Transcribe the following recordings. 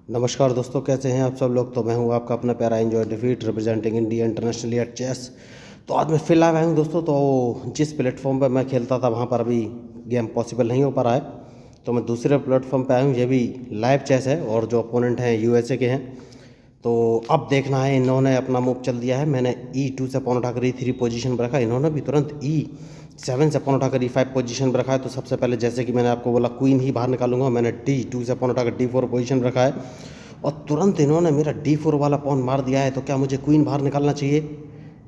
नमस्कार दोस्तों, कैसे हैं आप सब लोग। तो मैं हूं आपका अपना प्यारा enjoy defeat representing India internationally at chess. तो आज मैं फिर आया हूं दोस्तों। तो जिस प्लेटफॉर्म पर मैं खेलता था वहां पर अभी गेम पॉसिबल नहीं हो पा रहा है, तो मैं दूसरे प्लेटफॉर्म पे आया हूं। ये भी लाइव चेस है और जो अपोनेंट हैं यूएसए के हैं। तो अब देखना है, इन्होंने अपना मूव चल दिया है। मैंने E2 से पॉन उठाकर E3 पोजीशन पर रखा, इन्होंने भी तुरंत E7 से पॉन उठाकर E5 पोजीशन पर रखा है। तो सबसे पहले जैसे कि मैंने आपको बोला क्वीन ही बाहर निकालूंगा, मैंने D2 से पॉन उठाकर D4 पोजीशन पर रखा है और तुरंत इन्होंने मेरा D4 वाला पॉन मार दिया है। तो क्या मुझे क्वीन बाहर निकालना चाहिए?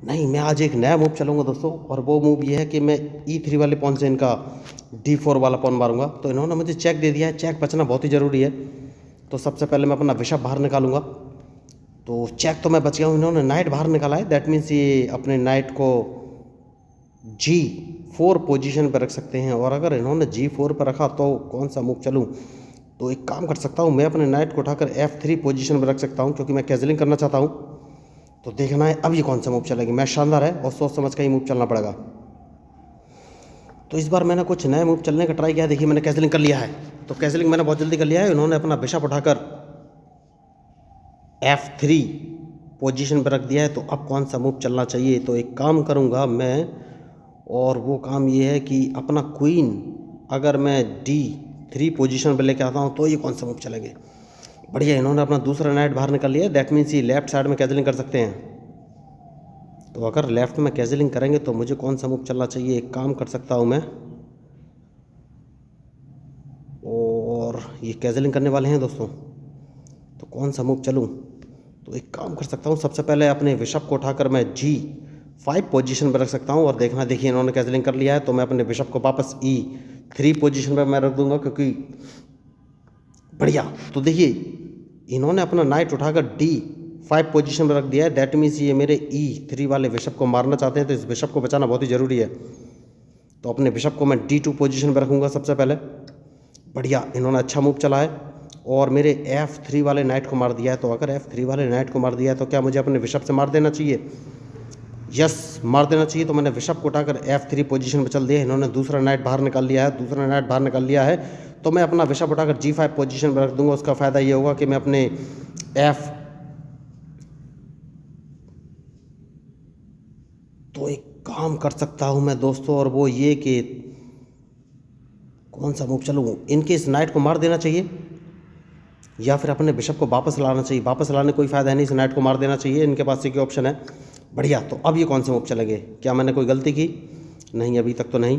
नहीं, मैं आज एक नया मूव चलूँगा दोस्तों, और वो मूव ये है कि मैं E3 वाले पॉन से इनका D4 वाला पॉन मारूंगा। तो इन्होंने मुझे चेक दे दिया है, चेक बचना बहुत ही ज़रूरी है। तो सबसे पहले मैं अपना बिशप बाहर निकालूंगा। तो चेक तो मैं बच गया हूँ, इन्होंने नाइट बाहर निकाला है। दैट मीन्स ये अपने नाइट को G4 पोजीशन पर रख सकते हैं, और अगर इन्होंने G4 पर रखा तो कौन सा मूव चलूँ? तो एक काम कर सकता हूँ, मैं अपने नाइट को उठाकर F3 पोजीशन पर रख सकता हूँ, क्योंकि मैं कैजलिंग करना चाहता हूँ। तो देखना है अब ये कौन सा मूव चलेगी। मैच शानदार है और सोच समझ का ही मूव चलना पड़ेगा। तो इस बार मैंने कुछ नए मूव चलने का ट्राई किया। देखिए, मैंने कैजलिंग कर लिया है। तो कैजलिंग मैंने बहुत जल्दी कर लिया है। इन्होंने अपना बिशप उठाकर F3 पोजीशन पर रख दिया है। तो अब कौन सा मूव चलना चाहिए? तो एक काम करूँगा मैं, और वो काम ये है कि अपना क्वीन अगर मैं D3 पोजीशन पर लेके आता हूँ तो ये कौन सा मूव चलेंगे। बढ़िया, इन्होंने अपना दूसरा नाइट बाहर निकाल लिया है। दैट मीन्स ये लेफ्ट साइड में कैजलिंग कर सकते हैं। तो अगर लेफ्ट में कैजलिंग करेंगे तो मुझे कौन सा मूव चलना चाहिए? एक काम कर सकता हूँ मैं, और ये कैजलिंग करने वाले हैं दोस्तों, तो कौन सा मूव चलूँ? तो एक काम कर सकता हूँ, सबसे पहले अपने बिशप को उठाकर मैं G5 पोजीशन पर रख सकता हूँ। और देखना, देखिए इन्होंने कैजलिंग कर लिया है। तो मैं अपने बिशप को वापस E3 पोजीशन पर मैं रख दूंगा, क्योंकि बढ़िया। तो देखिए, इन्होंने अपना नाइट उठाकर D5 पोजीशन पर रख दिया है। दैट मीन्स ये मेरे E3 वाले बिशप को मारना चाहते हैं। तो इस बिशप को बचाना बहुत ही ज़रूरी है। तो अपने बिशप को मैं D2 पोजीशन पर रखूँगा सबसे पहले। बढ़िया, इन्होंने अच्छा मूव चला है और मेरे F3 वाले नाइट को मार दिया है। तो अगर F3 वाले नाइट को मार दिया है तो क्या मुझे अपने बिशप से मार देना चाहिए? यस, मार देना चाहिए। तो मैंने बिशप को उठाकर F3 पोजीशन पर चल दिया। इन्होंने दूसरा नाइट बाहर निकाल लिया है, दूसरा नाइट बाहर निकाल लिया है। तो मैं अपना बिशप उठाकर G5 पोजीशन पर रख दूंगा। उसका फ़ायदा ये होगा कि मैं अपने तो एक काम कर सकता हूँ मैं दोस्तों, और वो ये कि कौन सा मूव चलूँ? इनके इस नाइट को मार देना चाहिए या फिर अपने बिशप को वापस लाना चाहिए? वापस लाने कोई फ़ायदा नहीं, इस नाइट को मार देना चाहिए। इनके पास एक ही ऑप्शन है। बढ़िया, तो अब ये कौन से मूव चलेंगे? क्या मैंने कोई गलती की? नहीं, अभी तक तो नहीं।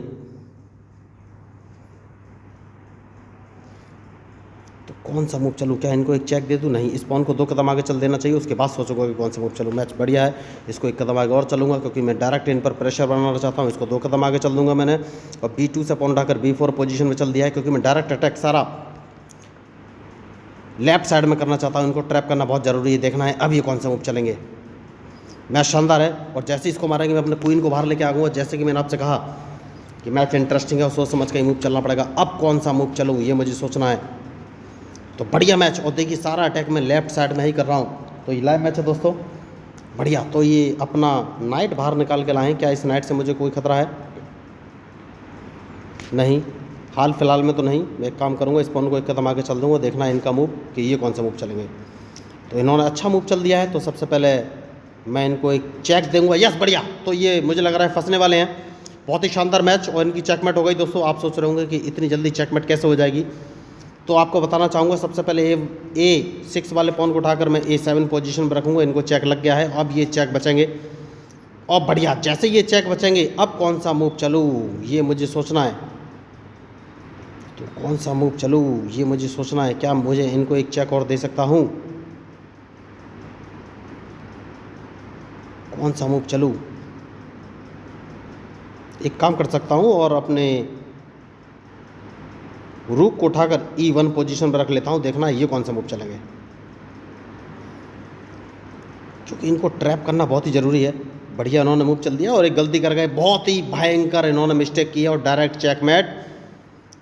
तो कौन सा मूव चलूँ? क्या इनको एक चेक दे दूँ? नहीं, इस पॉन को 2 कदम आगे चल देना चाहिए, उसके बाद सोचूंगा कि कौन सा मूव चलूँ। मैच बढ़िया है, इसको 1 कदम आगे और चलूँगा, क्योंकि मैं डायरेक्ट इन पर प्रेशर बनाना चाहता हूँ। इसको 2 कदम आगे चल दूंगा मैंने, और B2 से पॉन उठाकर B4 पोजीशन में चल दिया है, क्योंकि मैं डायरेक्ट अटैक सारा लेफ्ट साइड में करना चाहता हूँ। इनको ट्रैप करना बहुत ज़रूरी है। देखना है अब ये कौन सा मूव चलेंगे। मैच शानदार है, और जैसे इसको मारेंगे मैं अपने क्वीन को बाहर लेके आऊँगा। जैसे कि मैंने आपसे कहा कि मैच इंटरेस्टिंग है और सोच समझ के ही मूव चलना पड़ेगा। अब कौन सा मूव चलूँ ये मुझे सोचना है। तो बढ़िया मैच, और देखिए सारा अटैक मैं लेफ्ट साइड में ही कर रहा हूँ। तो ये लाइव मैच है दोस्तों। बढ़िया, तो ये अपना नाइट बाहर निकाल के लाएँ। क्या इस नाइट से मुझे कोई खतरा है? नहीं, हाल फिलहाल में तो नहीं। मैं एक काम करूँगा, इस पॉन को 1 कदम आगे चल दूँगा। देखना है इनका मूव कि ये कौन सा मूव चलेंगे। तो इन्होंने अच्छा मूव चल दिया है। तो सबसे पहले मैं इनको एक चेक दूंगा। यस, बढ़िया। तो ये मुझे लग रहा है फंसने वाले हैं। बहुत ही शानदार मैच, और इनकी चेकमेट हो गई दोस्तों। आप सोच रहे होंगे कि इतनी जल्दी चेकमेट कैसे हो जाएगी। तो आपको बताना चाहूँगा, सबसे पहले A6 वाले पॉन को उठाकर मैं A7 पोजीशन पर रखूँगा। इनको चेक लग गया है, अब ये चेक बचेंगे। और बढ़िया, जैसे ये चेक बचेंगे अब कौन सा मूव चलूँ ये मुझे सोचना है। तो कौन सा मूव चलूँ ये मुझे सोचना है। क्या मुझे इनको एक चेक और दे सकता हूँ? कौन सा मूव चलूँ? एक काम कर सकता हूँ और अपने रूक को उठाकर E1 पोजीशन पर रख लेता हूँ। देखना है ये कौन सा मूव चलेंगे, क्योंकि इनको ट्रैप करना बहुत ही ज़रूरी है। बढ़िया, इन्होंने मूव चल दिया और एक गलती कर गए, बहुत ही भयंकर इन्होंने मिस्टेक किया और डायरेक्ट चेकमेट।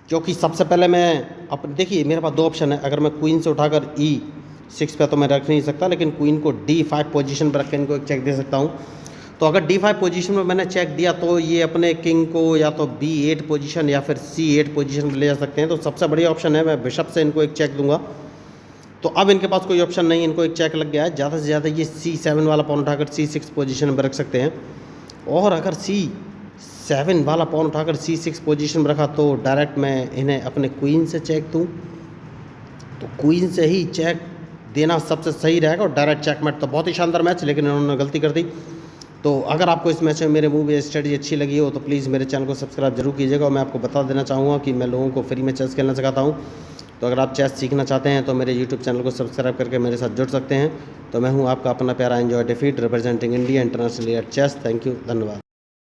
क्योंकि सबसे पहले मैं अपन, देखिए मेरे पास 2 ऑप्शन है। अगर मैं क्वीन से उठाकर E6 पे तो मैं रख नहीं सकता, लेकिन क्वीन को D5 पोजीशन पर रख के इनको एक चेक दे सकता हूँ। तो अगर D5 पोजीशन में मैंने चेक दिया तो ये अपने किंग को या तो B8 पोजीशन या फिर C8 पोजीशन पर ले जा सकते हैं। तो सबसे बढ़िया ऑप्शन है मैं बिशप से इनको एक चेक दूंगा। तो अब इनके पास कोई ऑप्शन नहीं, इनको एक चेक लग गया है, ज़्यादा से ज़्यादा ये C7 वाला पॉन उठाकर C6 पोजीशन पर रख सकते हैं। और अगर C7 वाला पॉन उठाकर C6 पोजीशन में रखा तो डायरेक्ट मैं इन्हें अपने क्वीन से चेक दूँ, तो क्वीन से ही चेक देना सबसे सही रहेगा और डायरेक्ट चेकमेट। तो बहुत ही शानदार मैच, लेकिन इन्होंने गलती कर दी। तो अगर आपको इस मैच में मेरे मूव या स्ट्रेटजी अच्छी लगी हो तो प्लीज़ मेरे चैनल को सब्सक्राइब जरूर कीजिएगा। और मैं आपको बता देना चाहूँगा कि मैं लोगों को फ्री में चेस खेलना सिखाता हूँ। तो अगर आप चेस सीखना चाहते हैं तो मेरे यूट्यूब चैनल को सब्सक्राइब करके मेरे साथ जुड़ सकते हैं। तो मैं हूँ आपका अपना प्यारा enjoy defeat representing India internationally at chess. Thank you, धन्यवाद।